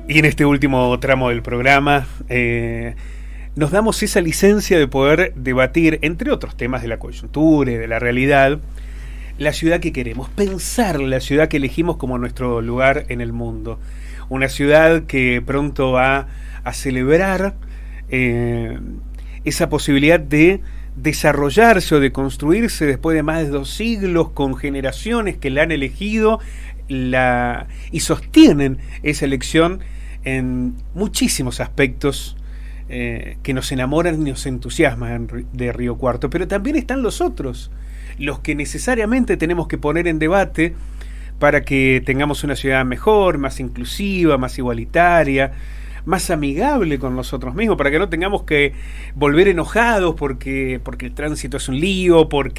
Y en este último tramo del programa nos damos esa licencia de poder debatir, entre otros temas de la coyuntura y de la realidad, la ciudad que queremos, pensar la ciudad que elegimos como nuestro lugar en el mundo. Una ciudad que pronto va a celebrar esa posibilidad de desarrollarse o de construirse después de más de 2 siglos, con generaciones que la han elegido y sostienen esa elección en muchísimos aspectos que nos enamoran y nos entusiasman de Río Cuarto. Pero también están los otros, los que necesariamente tenemos que poner en debate para que tengamos una ciudad mejor, más inclusiva, más igualitaria, más amigable con nosotros mismos, para que no tengamos que volver enojados porque el tránsito es un lío, por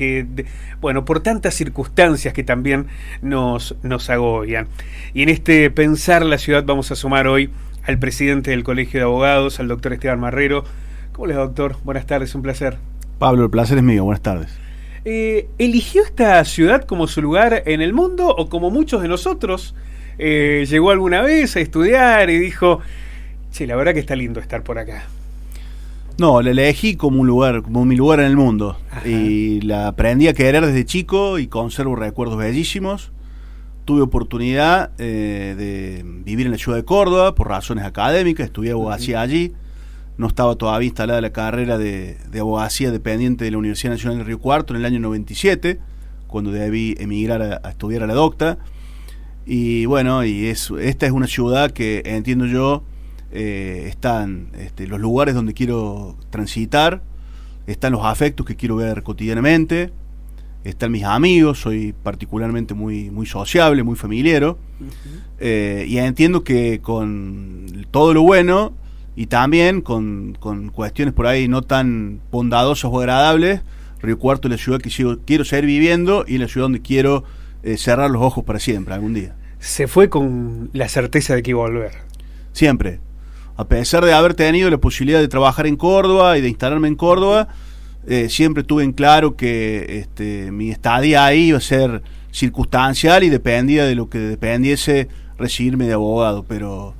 tantas circunstancias que también nos agobian. Y en este pensar la ciudad vamos a sumar hoy al presidente del Colegio de Abogados, al doctor Esteban Marrero. ¿Cómo le va, doctor? Buenas tardes, un placer. Pablo, el placer es mío, buenas tardes. ¿Eligió esta ciudad como su lugar en el mundo o como muchos de nosotros llegó alguna vez a estudiar y dijo: sí, la verdad que está lindo estar por acá? No, la elegí como un lugar, como mi lugar en el mundo. Ajá. Y la aprendí a querer desde chico y conservo recuerdos bellísimos. Tuve oportunidad de vivir en la ciudad de Córdoba por razones académicas, estudié abogacía allí. No estaba todavía instalada la carrera de abogacía dependiente de la Universidad Nacional de Río Cuarto en el año 97, cuando debí emigrar a estudiar a la docta. Y bueno, esta es una ciudad que entiendo yo están los lugares donde quiero transitar, están los afectos que quiero ver cotidianamente, están mis amigos, soy particularmente muy sociable, muy familiero. Uh-huh. Y entiendo que con todo lo bueno y también con cuestiones por ahí no tan bondadosas o agradables, Río Cuarto es la ciudad que quiero seguir viviendo y la ciudad donde quiero cerrar los ojos para siempre, algún día. Se fue con la certeza de que iba a volver. Siempre. A pesar de haber tenido la posibilidad de trabajar en Córdoba y de instalarme en Córdoba, siempre tuve en claro que mi estadía ahí iba a ser circunstancial y dependía de lo que dependiese recibirme de abogado, pero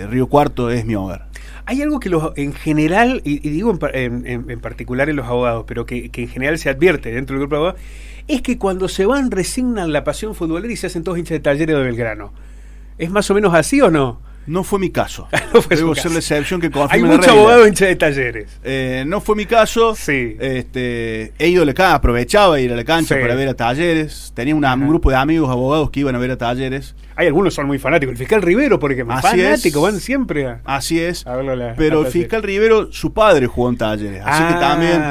Río Cuarto es mi hogar. Hay algo que en general, y digo en particular en los abogados, pero que en general se advierte dentro del grupo de abogados, es que cuando se van resignan la pasión futbolera y se hacen todos hinchas de Talleres de Belgrano. ¿Es más o menos así o no? No fue mi caso. No fue Debo ser la excepción que confirma la regla. Hay muchos abogados hinchas de Talleres. No fue mi caso. Sí. He ido a la cancha, aprovechaba ir a la cancha para ver a Talleres. Tenía un grupo de amigos abogados que iban a ver a Talleres. Hay algunos que son muy fanáticos. El fiscal Rivero, por ejemplo, fanático, van siempre Así es. A pero el fiscal Rivero, su padre jugó en Talleres. Así que también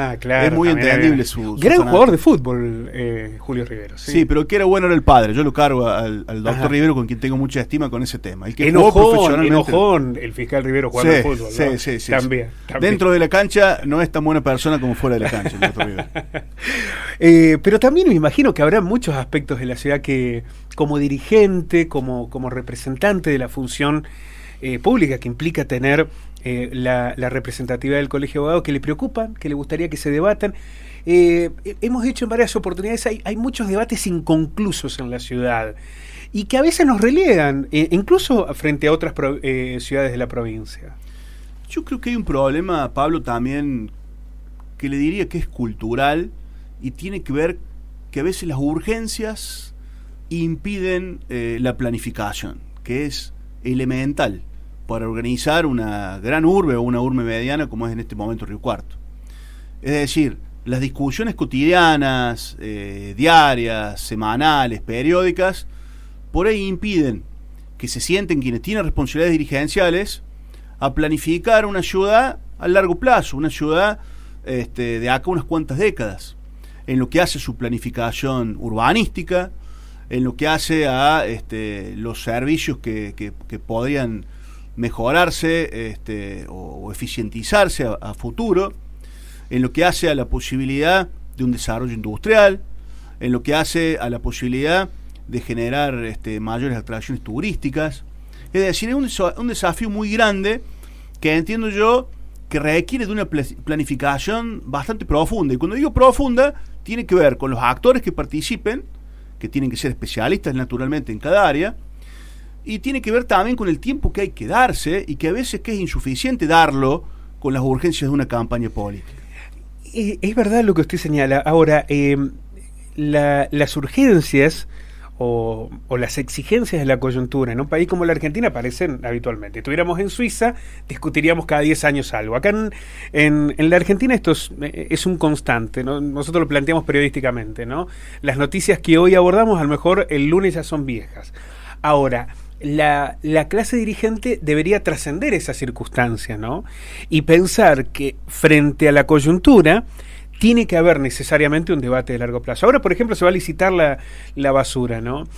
es muy entendible su gran jugador de fútbol, Julio Rivero. Sí, pero que era bueno era el padre. Yo lo cargo al doctor Rivero, con quien tengo mucha estima con ese tema. El que enojón el fiscal Rivero jugando al fútbol, ¿no? Sí. También. Dentro de la cancha no es tan buena persona como fuera de la cancha el doctor Rivero. Pero también me imagino que habrá muchos aspectos de la ciudad que, como dirigente, como representante de la función pública que implica tener la representatividad del Colegio de Abogados, que le preocupan, que le gustaría que se debatan. Hemos dicho en varias oportunidades, hay muchos debates inconclusos en la ciudad y que a veces nos relegan, incluso frente a otras ciudades de la provincia. Yo creo que hay un problema, Pablo, también que le diría que es cultural y tiene que ver que a veces las urgencias impiden la planificación, que es elemental para organizar una gran urbe o una urbe mediana como es en este momento Río Cuarto. Es decir, las discusiones cotidianas, diarias, semanales, periódicas, por ahí impiden que se sienten quienes tienen responsabilidades dirigenciales a planificar una ciudad a largo plazo, una ciudad de acá unas cuantas décadas, en lo que hace su planificación urbanística, en lo que hace a los servicios que podrían mejorarse o eficientizarse a futuro, en lo que hace a la posibilidad de un desarrollo industrial, en lo que hace a la posibilidad de generar mayores atracciones turísticas. Es decir, es un desafío muy grande que entiendo yo que requiere de una planificación bastante profunda. Y cuando digo profunda, tiene que ver con los actores que participen, que tienen que ser especialistas naturalmente en cada área, y tiene que ver también con el tiempo que hay que darse y que a veces que es insuficiente darlo con las urgencias de una campaña política. Es verdad lo que usted señala. Ahora, las urgencias o las exigencias de la coyuntura en un país como la Argentina aparecen habitualmente. Si estuviéramos en Suiza, discutiríamos cada 10 años algo. Acá en la Argentina esto es un constante, ¿no? Nosotros lo planteamos periodísticamente, ¿no? Las noticias que hoy abordamos, a lo mejor el lunes ya son viejas. Ahora, la clase dirigente debería trascender esa circunstancia, ¿no? Y pensar que frente a la coyuntura tiene que haber necesariamente un debate de largo plazo. Ahora, por ejemplo, se va a licitar la basura, ¿no?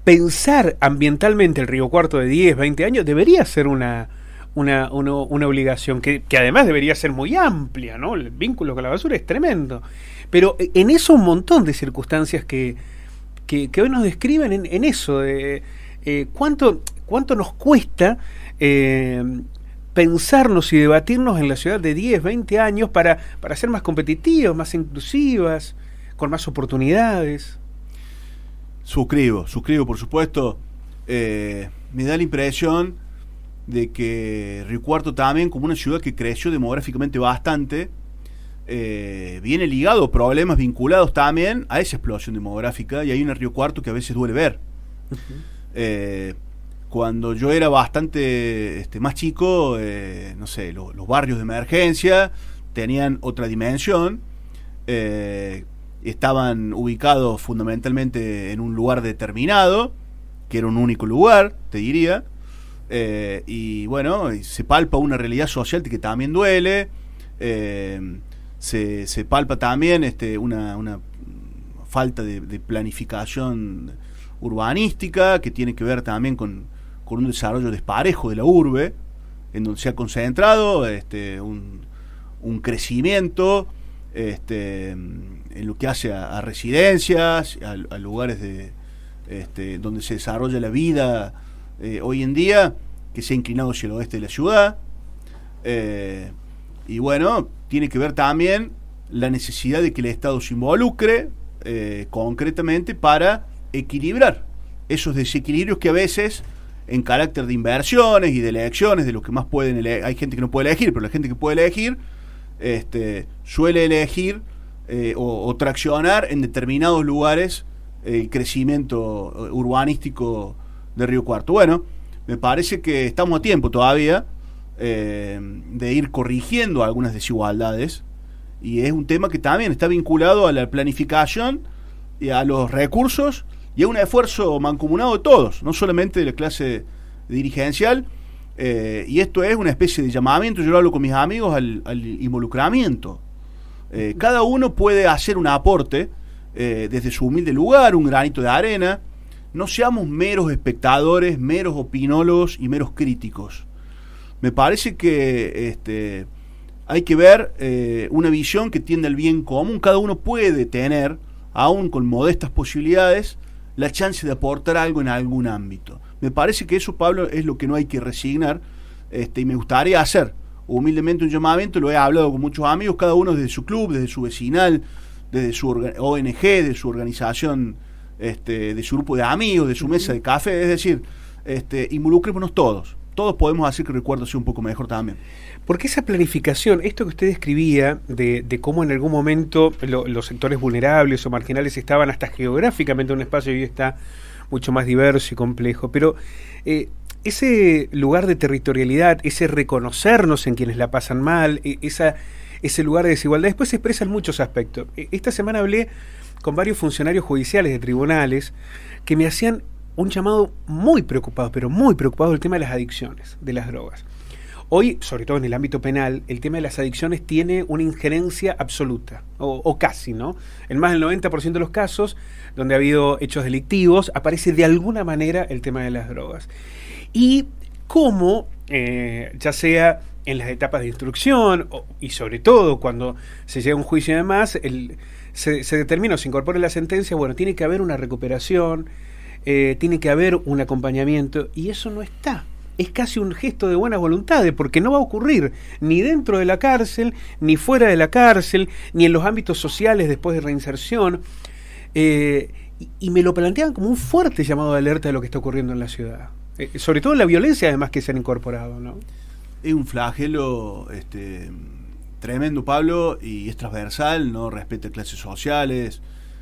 Pensar ambientalmente el Río Cuarto de 10, 20 años debería ser una obligación que además debería ser muy amplia, ¿no? El vínculo con la basura es tremendo. Pero en eso un montón de circunstancias que hoy nos describen en eso, de cuánto nos cuesta pensarnos y debatirnos en la ciudad de 10, 20 años para ser más competitivos, más inclusivas, con más oportunidades. Suscribo, por supuesto. Me da la impresión de que Río Cuarto también, como una ciudad que creció demográficamente bastante, viene ligado a problemas vinculados también a esa explosión demográfica, y hay un Río Cuarto que a veces duele ver. Uh-huh. Cuando yo era bastante más chico, no sé, los barrios de emergencia tenían otra dimensión, estaban ubicados fundamentalmente en un lugar determinado, que era un único lugar, te diría, y bueno, se palpa una realidad social que también duele, se palpa también una falta de planificación urbanística que tiene que ver también con un desarrollo desparejo de la urbe, en donde se ha concentrado un crecimiento en lo que hace a residencias, a lugares donde se desarrolla la vida hoy en día, que se ha inclinado hacia el oeste de la ciudad. Y bueno, tiene que ver también la necesidad de que el Estado se involucre concretamente para equilibrar esos desequilibrios que a veces, en carácter de inversiones y de elecciones, de los que más pueden elegir, hay gente que no puede elegir, pero la gente que puede elegir suele elegir o traccionar en determinados lugares el crecimiento urbanístico de Río Cuarto. Bueno, me parece que estamos a tiempo todavía de ir corrigiendo algunas desigualdades, y es un tema que también está vinculado a la planificación y a los recursos y a un esfuerzo mancomunado de todos, no solamente de la clase dirigencial, y esto es una especie de llamamiento, yo lo hablo con mis amigos, al involucramiento. Cada uno puede hacer un aporte desde su humilde lugar, un granito de arena. No seamos meros espectadores, meros opinólogos y meros críticos. Me parece que hay que ver una visión que tiende al bien común. Cada uno puede tener, aún con modestas posibilidades, la chance de aportar algo en algún ámbito. Me parece que eso, Pablo, es lo que no hay que resignar, y me gustaría hacer humildemente un llamamiento. Lo he hablado con muchos amigos, cada uno desde su club, desde su vecinal, desde su ONG, de su organización, de su grupo de amigos, de su mesa de café. Es decir, involucrémonos todos. Todos podemos hacer que el recuerdo sea un poco mejor también. Porque esa planificación, esto que usted describía, de cómo en algún momento los sectores vulnerables o marginales estaban hasta geográficamente en un espacio, y hoy está mucho más diverso y complejo, pero ese lugar de territorialidad, ese reconocernos en quienes la pasan mal, ese lugar de desigualdad, después se expresa en muchos aspectos. Esta semana hablé con varios funcionarios judiciales de tribunales que me hacían un llamado muy preocupado, pero muy preocupado del tema de las adicciones, de las drogas. Hoy, sobre todo en el ámbito penal, el tema de las adicciones tiene una injerencia absoluta, o casi, ¿no? En más del 90% de los casos donde ha habido hechos delictivos, aparece de alguna manera el tema de las drogas. Y cómo, ya sea en las etapas de instrucción, y sobre todo cuando se llega a un juicio y demás, se determina o se incorpora en la sentencia, bueno, tiene que haber una recuperación, tiene que haber un acompañamiento, y eso no está. Es casi un gesto de buena voluntad, porque no va a ocurrir ni dentro de la cárcel, ni fuera de la cárcel, ni en los ámbitos sociales después de reinserción. y me lo planteaban como un fuerte llamado de alerta de lo que está ocurriendo en la ciudad. Sobre todo la violencia, además, que se han incorporado, ¿no? Es un flagelo tremendo, Pablo, y es transversal, no respeta clases sociales.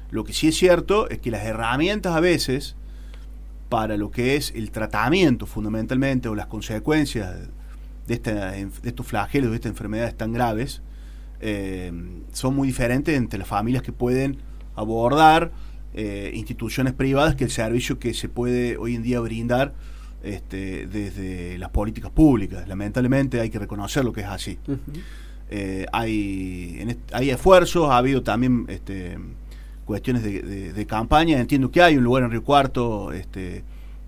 Lo que sí es cierto es que las herramientas a veces para lo que es el tratamiento fundamentalmente o las consecuencias de estos flagelos, de estas enfermedades tan graves, son muy diferentes entre las familias que pueden abordar instituciones privadas que el servicio que se puede hoy en día brindar desde las políticas públicas. Lamentablemente hay que reconocer lo que es así. Uh-huh. Hay esfuerzos, ha habido también cuestiones de campaña. Entiendo que hay un lugar en Río Cuarto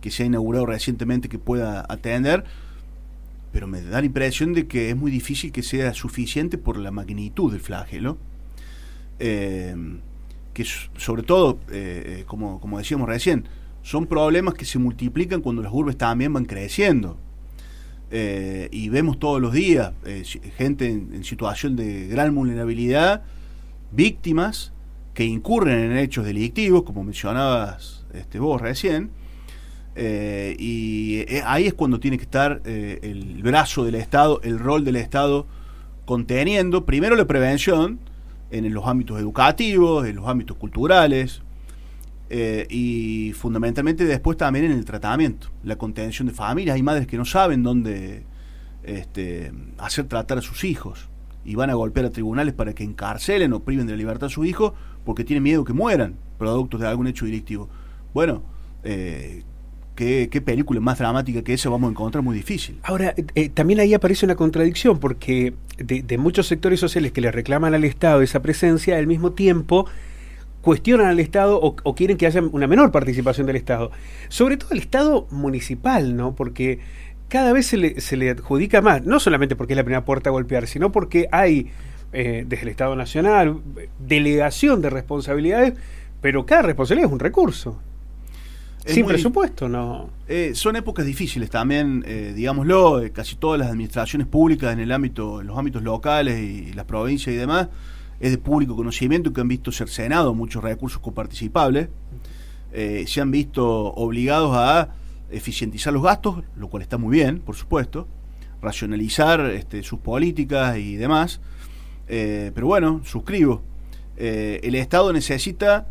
que se ha inaugurado recientemente que pueda atender, pero me da la impresión de que es muy difícil que sea suficiente por la magnitud del flagelo, que sobre todo, como decíamos recién, son problemas que se multiplican cuando las urbes también van creciendo. Y vemos todos los días gente en situación de gran vulnerabilidad, víctimas que incurren en hechos delictivos, como mencionabas vos recién, y ahí es cuando tiene que estar el brazo del Estado, el rol del Estado, conteniendo primero la prevención en los ámbitos educativos, en los ámbitos culturales, y fundamentalmente después también en el tratamiento, la contención de familias. Hay madres que no saben dónde hacer tratar a sus hijos y van a golpear a tribunales para que encarcelen o priven de la libertad a sus hijos porque tienen miedo que mueran productos de algún hecho delictivo. Bueno, ¿qué película más dramática que esa vamos a encontrar? Muy difícil. Ahora, también ahí aparece una contradicción, porque de muchos sectores sociales que le reclaman al Estado esa presencia, al mismo tiempo cuestionan al Estado o quieren que haya una menor participación del Estado. Sobre todo el Estado municipal, ¿no? Porque cada vez se le adjudica más, no solamente porque es la primera puerta a golpear, sino porque hay, desde el Estado Nacional, delegación de responsabilidades, pero cada responsabilidad es un recurso. Sin presupuesto, ¿no? Son épocas difíciles también, digámoslo, casi todas las administraciones públicas en los ámbitos locales y las provincias y demás, es de público conocimiento que han visto cercenados muchos recursos coparticipables, se han visto obligados a eficientizar los gastos, lo cual está muy bien, por supuesto, racionalizar sus políticas y demás, pero bueno, suscribo. El Estado necesita,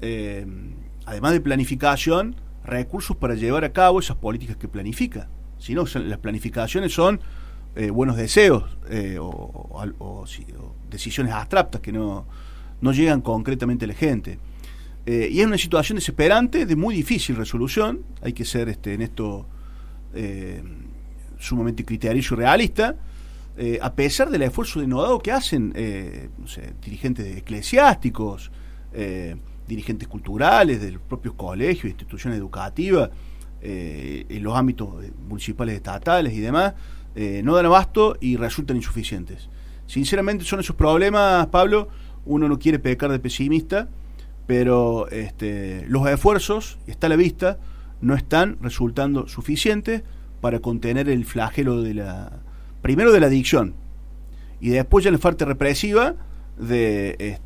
además de planificación, recursos para llevar a cabo esas políticas que planifica. Si no, las planificaciones son buenos deseos o decisiones abstractas que no llegan concretamente a la gente. Y es una situación desesperante, de muy difícil resolución. Hay que ser en esto sumamente criterioso y realista, a pesar del esfuerzo denodado que hacen dirigentes eclesiásticos, dirigentes culturales, de los propios colegios, instituciones educativas, en los ámbitos municipales, estatales y demás, no dan abasto y resultan insuficientes. Sinceramente son esos problemas, Pablo. Uno no quiere pecar de pesimista, pero los esfuerzos, está a la vista, no están resultando suficientes para contener el flagelo primero de la adicción y después ya la parte represiva de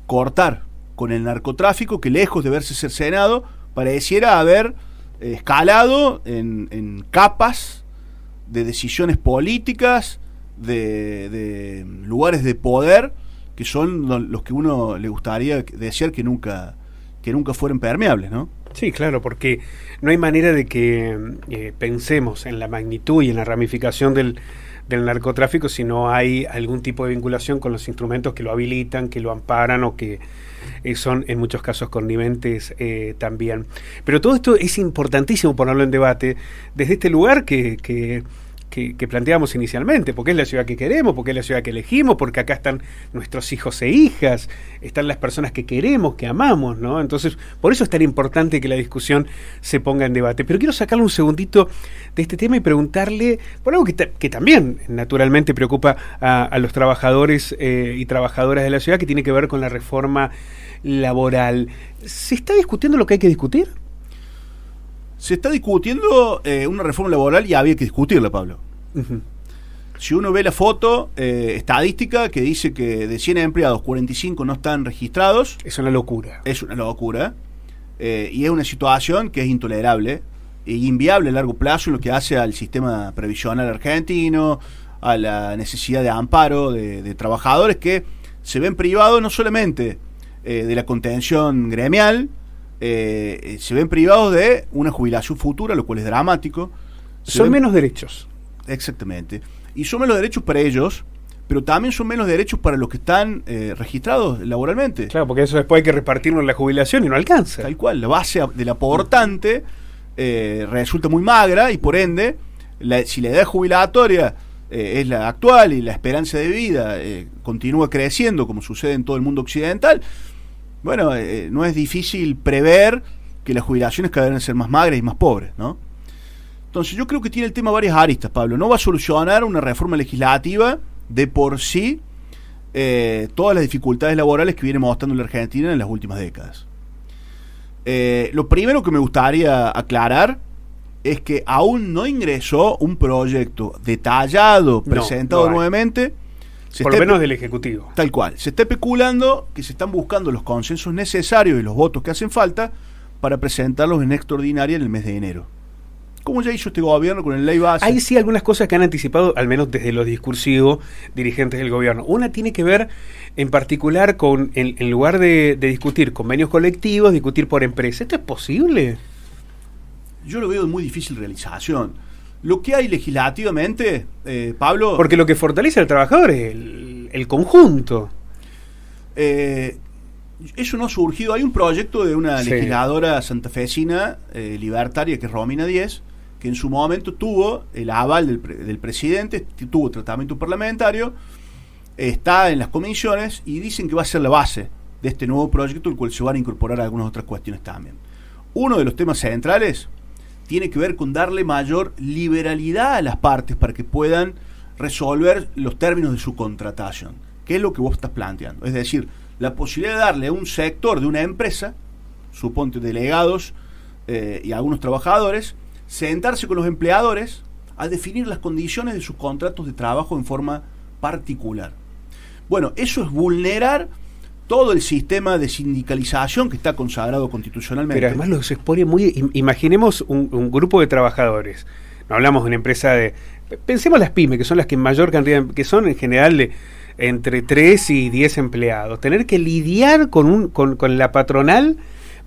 cortar con el narcotráfico, que lejos de verse cercenado pareciera haber escalado en capas de decisiones políticas, de lugares de poder que son los que uno le gustaría desear que nunca fueran permeables, ¿no? Sí, claro, porque no hay manera de que pensemos en la magnitud y en la ramificación del narcotráfico si no hay algún tipo de vinculación con los instrumentos que lo habilitan, que lo amparan o que son en muchos casos conniventes también. Pero todo esto es importantísimo ponerlo en debate desde este lugar que planteamos inicialmente, porque es la ciudad que queremos, porque es la ciudad que elegimos, porque acá están nuestros hijos e hijas, están las personas que queremos, que amamos, ¿no? Entonces, por eso es tan importante que la discusión se ponga en debate. Pero quiero sacarle un segundito de este tema y preguntarle por algo que también naturalmente preocupa a los trabajadores y trabajadoras de la ciudad, que tiene que ver con la reforma laboral. ¿Se está discutiendo lo que hay que discutir? Se está discutiendo una reforma laboral y había que discutirla, Pablo. Uh-huh. Si uno ve la foto estadística que dice que de 100 empleados, 45 no están registrados. Es una locura. Es una locura. Y es una situación que es intolerable e inviable a largo plazo en lo que hace al sistema previsional argentino, a la necesidad de amparo de trabajadores que se ven privados no solamente de la contención gremial, se ven privados de una jubilación futura, lo cual es dramático. Son menos derechos. Exactamente. Y son menos derechos para ellos, pero también son menos derechos para los que están registrados laboralmente. Claro, porque eso después hay que repartirlo en la jubilación y no alcanza. Tal cual, la base del aportante resulta muy magra y por ende, si la edad jubilatoria es la actual y la esperanza de vida continúa creciendo como sucede en todo el mundo occidental, bueno, no es difícil prever que las jubilaciones cada vez van a ser más magras y más pobres, ¿no? Entonces yo creo que tiene el tema varias aristas, Pablo. No va a solucionar una reforma legislativa de por sí todas las dificultades laborales que viene mostrando la Argentina en las últimas décadas. Lo primero que me gustaría aclarar es que aún no ingresó un proyecto detallado, presentado nuevamente. Por lo menos del Ejecutivo. Tal cual. Se está especulando que se están buscando los consensos necesarios y los votos que hacen falta para presentarlos en extraordinaria en el mes de enero. Como ya hizo este gobierno con el ley base. Hay sí algunas cosas que han anticipado, al menos desde lo discursivo, dirigentes del gobierno. Una tiene que ver en particular con, en lugar de discutir convenios colectivos, discutir por empresa. ¿Esto es posible? Yo lo veo de muy difícil realización. Lo que hay legislativamente, Pablo... Porque lo que fortalece al trabajador es el conjunto. Eso no ha surgido. Hay un proyecto de una legisladora santafesina, libertaria, que es Romina Díez, que en su momento tuvo el aval del presidente, tuvo tratamiento parlamentario, está en las comisiones y dicen que va a ser la base de este nuevo proyecto, el cual se van a incorporar algunas otras cuestiones también. Uno de los temas centrales tiene que ver con darle mayor liberalidad a las partes para que puedan resolver los términos de su contratación, que es lo que vos estás planteando. Es decir, la posibilidad de darle a un sector de una empresa, suponte delegados y algunos trabajadores, sentarse con los empleadores a definir las condiciones de sus contratos de trabajo en forma particular. Bueno, eso es vulnerar todo el sistema de sindicalización que está consagrado constitucionalmente. Pero además los expone muy... Imaginemos un grupo de trabajadores. No hablamos de una empresa de... Pensemos las pymes, que son las que en mayor cantidad... que son en general de entre 3 y 10 empleados. Tener que lidiar con la patronal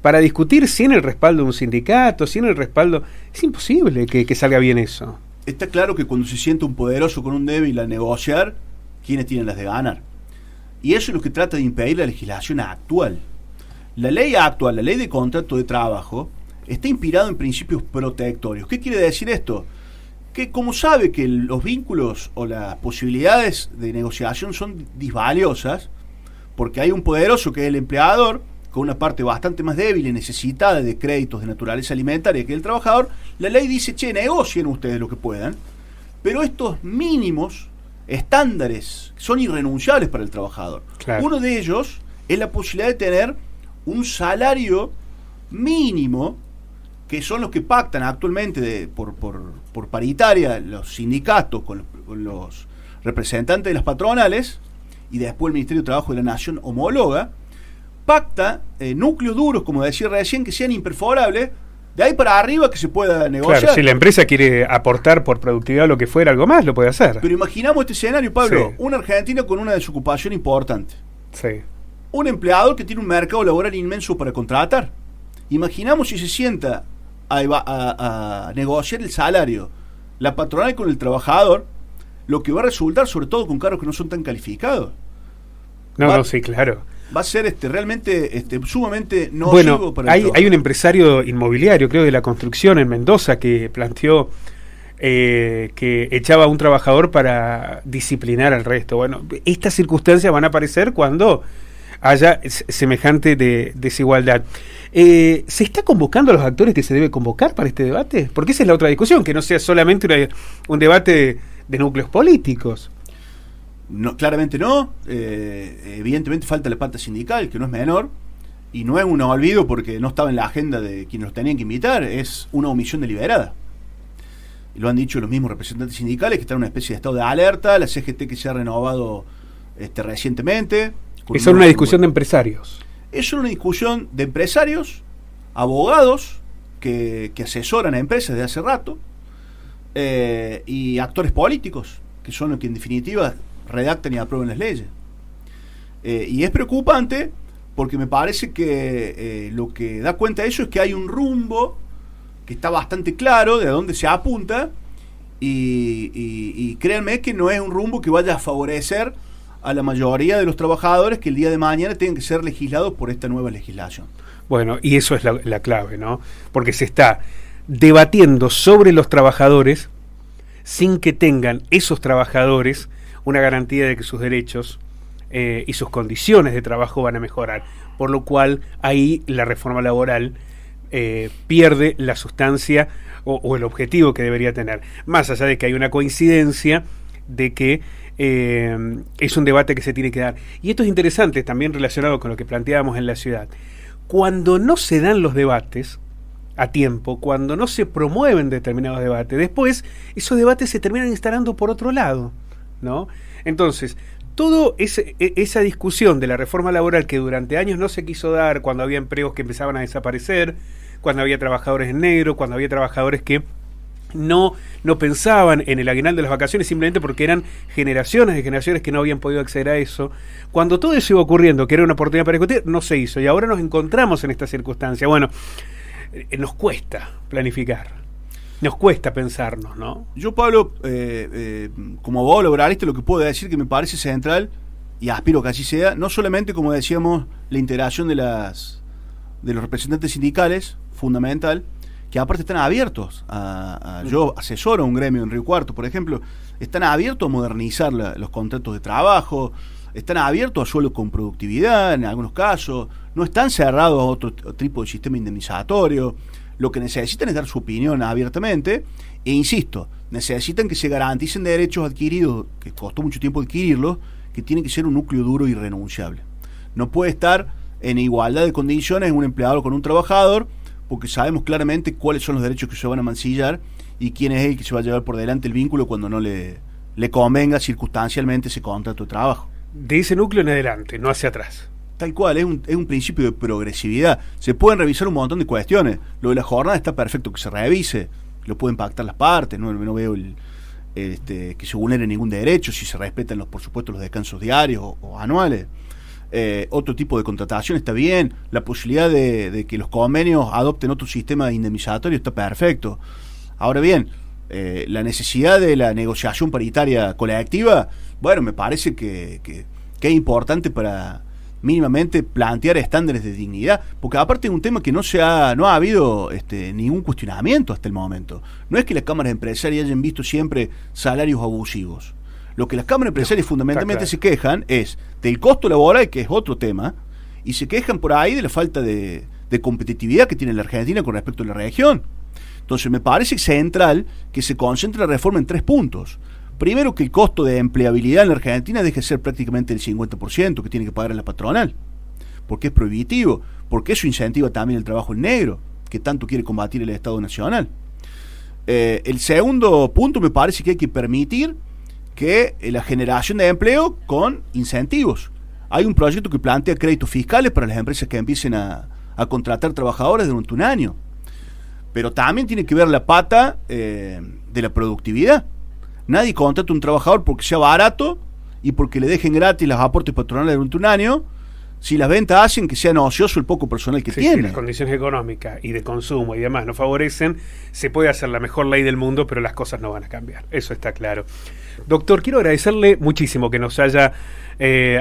para discutir sin el respaldo de un sindicato, sin el respaldo... Es imposible que salga bien eso. Está claro que cuando se siente un poderoso con un débil a negociar, ¿quiénes tienen las de ganar? Y eso es lo que trata de impedir la legislación actual. La ley actual, la ley de contrato de trabajo, está inspirada en principios protectorios. ¿Qué quiere decir esto? Que como sabe que los vínculos o las posibilidades de negociación son disvaliosas, porque hay un poderoso que es el empleador, con una parte bastante más débil y necesitada de créditos de naturaleza alimentaria que el trabajador, la ley dice, negocien ustedes lo que puedan, pero estos mínimos estándares son irrenunciables para el trabajador. Claro. Uno de ellos es la posibilidad de tener un salario mínimo, que son los que pactan actualmente por paritaria los sindicatos con los representantes de las patronales, y después el Ministerio de Trabajo de la Nación homologa, pacta núcleos duros, como decía recién, que sean imperforables, de ahí para arriba que se pueda negociar. Claro, si la empresa quiere aportar por productividad o lo que fuera, algo más, lo puede hacer. Pero imaginamos este escenario, Pablo, sí. Una Argentina con una desocupación importante. Sí. Un empleador que tiene un mercado laboral inmenso para contratar. Imaginamos si se sienta a negociar el salario la patronal con el trabajador, lo que va a resultar, sobre todo con cargos que no son tan calificados. Sí, claro. Va a ser realmente sumamente nocivo para el hay un empresario inmobiliario, creo, de la construcción en Mendoza, que planteó que echaba a un trabajador para disciplinar al resto. Bueno, estas circunstancias van a aparecer cuando haya semejante desigualdad. ¿Se está convocando a los actores que se debe convocar para este debate? Porque esa es la otra discusión, que no sea solamente un debate de núcleos políticos. No, claramente no. Evidentemente falta la pata sindical, que no es menor, y no es un olvido porque no estaba en la agenda de quienes los tenían que invitar, es una omisión deliberada. y lo han dicho los mismos representantes sindicales, que está en una especie de estado de alerta, la CGT que se ha renovado recientemente. Eso es una discusión de empresarios. Es una discusión de empresarios, abogados que asesoran a empresas de hace rato, y actores políticos, que son los que en definitiva redactan y aprueban las leyes. Y es preocupante porque me parece que lo que da cuenta de eso es que hay un rumbo que está bastante claro de a dónde se apunta, y créanme que no es un rumbo que vaya a favorecer a la mayoría de los trabajadores que el día de mañana tengan que ser legislados por esta nueva legislación. Bueno, y eso es la clave, ¿no? Porque se está debatiendo sobre los trabajadores sin que tengan esos trabajadores una garantía de que sus derechos y sus condiciones de trabajo van a mejorar, por lo cual ahí la reforma laboral pierde la sustancia o el objetivo que debería tener, más allá de que hay una coincidencia de que es un debate que se tiene que dar. Y esto es interesante también relacionado con lo que planteábamos en la ciudad. Cuando no se dan los debates a tiempo, cuando no se promueven determinados debates, después esos debates se terminan instalando por otro lado, ¿no? Entonces, toda esa discusión de la reforma laboral que durante años no se quiso dar, cuando había empleos que empezaban a desaparecer, cuando había trabajadores en negro, cuando había trabajadores que no pensaban en el aguinaldo de las vacaciones simplemente porque eran generaciones de generaciones que no habían podido acceder a eso. Cuando todo eso iba ocurriendo, que era una oportunidad para discutir, no se hizo. Y ahora nos encontramos en esta circunstancia. Bueno, nos cuesta planificar, nos cuesta pensarnos, ¿no? Yo, Pablo, como abogado laboralista, lo que puedo decir que me parece central, y aspiro que así sea, no solamente, como decíamos, la integración de los representantes sindicales, fundamental, que aparte están abiertos yo asesoro a un gremio en Río Cuarto, por ejemplo, están abiertos a modernizar los contratos de trabajo, están abiertos a sueldos con productividad en algunos casos, no están cerrados a otro tipo de sistema indemnizatorio. Lo que necesitan es dar su opinión abiertamente, e insisto, necesitan que se garanticen derechos adquiridos, que costó mucho tiempo adquirirlos, que tienen que ser un núcleo duro y irrenunciable. No puede estar en igualdad de condiciones un empleador con un trabajador, porque sabemos claramente cuáles son los derechos que se van a mancillar y quién es el que se va a llevar por delante el vínculo cuando no le convenga circunstancialmente ese contrato de trabajo. De ese núcleo en adelante, no hacia atrás. Tal cual, es un principio de progresividad. Se pueden revisar un montón de cuestiones. Lo de la jornada está perfecto que se revise, lo pueden pactar las partes, no veo que se vulnere ningún derecho si se respetan, por supuesto, los descansos diarios o anuales. Otro tipo de contratación está bien, la posibilidad de que los convenios adopten otro sistema indemnizatorio está perfecto. Ahora bien, la necesidad de la negociación paritaria colectiva, bueno, me parece que es importante para mínimamente plantear estándares de dignidad, porque aparte es un tema que no ha habido ningún cuestionamiento hasta el momento. No es que las cámaras empresarias hayan visto siempre salarios abusivos. Lo que las cámaras empresarias fundamentalmente se quejan es del costo laboral, que es otro tema, y se quejan por ahí de la falta de competitividad que tiene la Argentina con respecto a la región. Entonces me parece central que se concentre la reforma en 3 puntos. Primero, que el costo de empleabilidad en la Argentina deje de ser prácticamente el 50% que tiene que pagar la patronal, porque es prohibitivo, porque eso incentiva también el trabajo en negro, que tanto quiere combatir el Estado Nacional. El segundo punto, me parece que hay que permitir que la generación de empleo con incentivos. Hay un proyecto que plantea créditos fiscales para las empresas que empiecen a contratar trabajadores durante un año, pero también tiene que ver la pata de la productividad. Nadie contrata un trabajador porque sea barato y porque le dejen gratis los aportes patronales durante un año, si las ventas hacen que sea ocioso el poco personal que tiene. Si las condiciones económicas y de consumo y demás no favorecen, se puede hacer la mejor ley del mundo, pero las cosas no van a cambiar. Eso está claro. Doctor, quiero agradecerle muchísimo que nos haya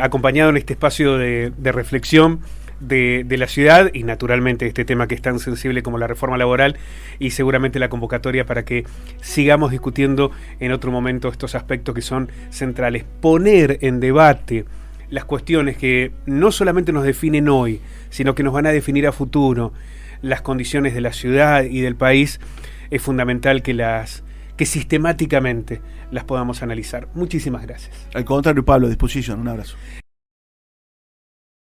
acompañado en este espacio de reflexión de la ciudad y naturalmente este tema que es tan sensible como la reforma laboral, y seguramente la convocatoria para que sigamos discutiendo en otro momento estos aspectos que son centrales. Poner en debate las cuestiones que no solamente nos definen hoy, sino que nos van a definir a futuro, las condiciones de la ciudad y del país, es fundamental que sistemáticamente las podamos analizar. Muchísimas gracias. Al contrario, Pablo, a disposición. Un abrazo.